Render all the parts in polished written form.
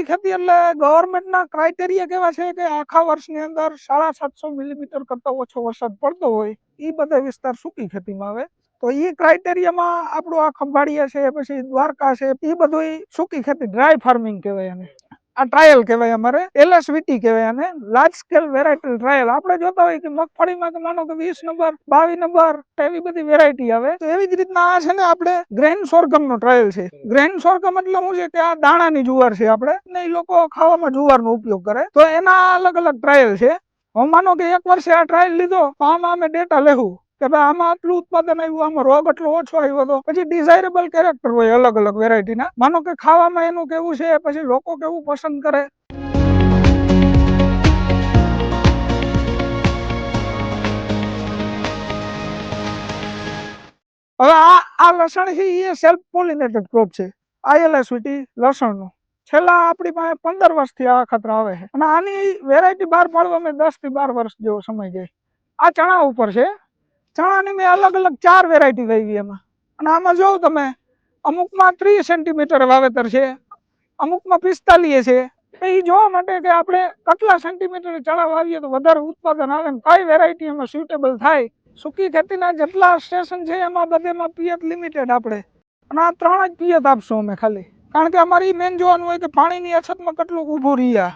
સૂકી ખેતી એટલે ગવર્મેન્ટના ક્રાઇટેરિયા કેવા છે કે આખા વર્ષની અંદર 750 મિલીમીટર કરતા ઓછો વરસાદ પડતો હોય એ બધા વિસ્તાર સૂકી ખેતીમાં આવે. તો એ ક્રાઇટેરિયામાં આપણું આ ખંભાળિયા છે, પછી દ્વારકા છે, એ બધું સૂકી ખેતી ડ્રાય ફાર્મિંગ કહેવાય એને. આ ટ્રાયલ કહેવાય, અમારે LSVT કહેવાય આને, લાર્જ સ્કેલ વેરાયટી ટ્રાયલ. આપણે જોતા હોય કે મગફળીમાં કે માનો કે 20 નંબર 22 નંબર એવી બધી વેરાયટી આવે, તો એવી જ રીતના આ છે ને આપણે ગ્રેન સોર્ગમ નો ટ્રાયલ છે. ગ્રેન સોર્ગમ એટલે શું છે કે આ દાણાની જુવાર છે, આપણે ને એ લોકો ખાવામાં જુવારનો ઉપયોગ કરે, તો એના અલગ અલગ ટ્રાયલ છે. હું માનો કે એક વર્ષે આ ટ્રાયલ લીધો તો આમાં અમે ડેટા લેવું કે ભાઈ આમાં આટલું ઉત્પાદન આવ્યું, આમાં રોગ એટલો ઓછો આવ્યો હતો. પછી ડિઝાયરેબલ કેરેક્ટર હોય અલગ અલગ વેરાયટીના, માનો કે ખાવામાં એનું કેવું છે, પછી લોકો કેવું પસંદ કરે. હવે આ લસણ છે એ સેલ્ફ પોલિનેટેડ ક્રોપ છે, ILSVT લસણનું. છેલ્લા આપણી પાસે 15 વર્ષથી આ ખાતર આવે છે, અને આની વેરાયટી બહાર પાડવામાં 10 થી 12 વર્ષ જેવો સમય જાય. આ ચણા ઉપર છે, ચણાની મેં અલગ અલગ 4 વેરાયટી વાવી એમાં. અને આમાં જોઉં તમે, અમુકમાં 30 સેન્ટીમીટર વાવેતર છે, અમુકમાં 45 છે. એ જોવા માટે કે આપણે કેટલા સેન્ટીમીટર ચણા વાવીએ તો વધારે ઉત્પાદન આવે, કઈ વેરાયટી એમાં સ્યુટેબલ થાય. સૂકી ખેતીના જેટલા સ્ટેશન છે એમાં બધેમાં પિયત લિમિટેડ આપણે, અને આ 3 જ પિયત આપશું અમે ખાલી, કારણ કે અમારી મેન જોવાનું હોય કે પાણીની અછતમાં કેટલું ઊભું રહ્યા.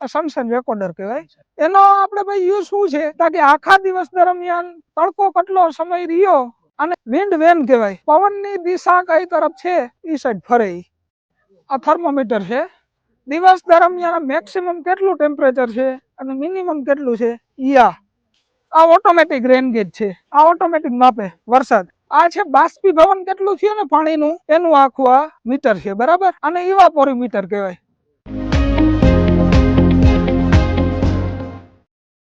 સનસાઇન રેકોર્ડર કહેવાય. એનો આપણે ભાઈ યુઝ શું છે કે આખા દિવસ દરમિયાન તડકો કેટલો સમય રહ્યો, અને વિન્ડ વેન કહેવાય, પવનની દિશા કઈ તરફ છે એ સાઈડ ફરે. આ થર્મોમીટર છે, દિવસ દરમિયાન મેક્સિમમ કેટલું ટેમ્પરેચર છે અને મિનિમમ કેટલું છે. આ ઓટોમેટિક રેન ગેજ છે, આ ઓટોમેટિક માપે વરસાદ. આ છે બાષ્પીભવન કેટલું થયું ને પાણીનું, એનું આખું આ મીટર છે, બરાબર. અને ઇવાપોરીમીટર કહેવાય.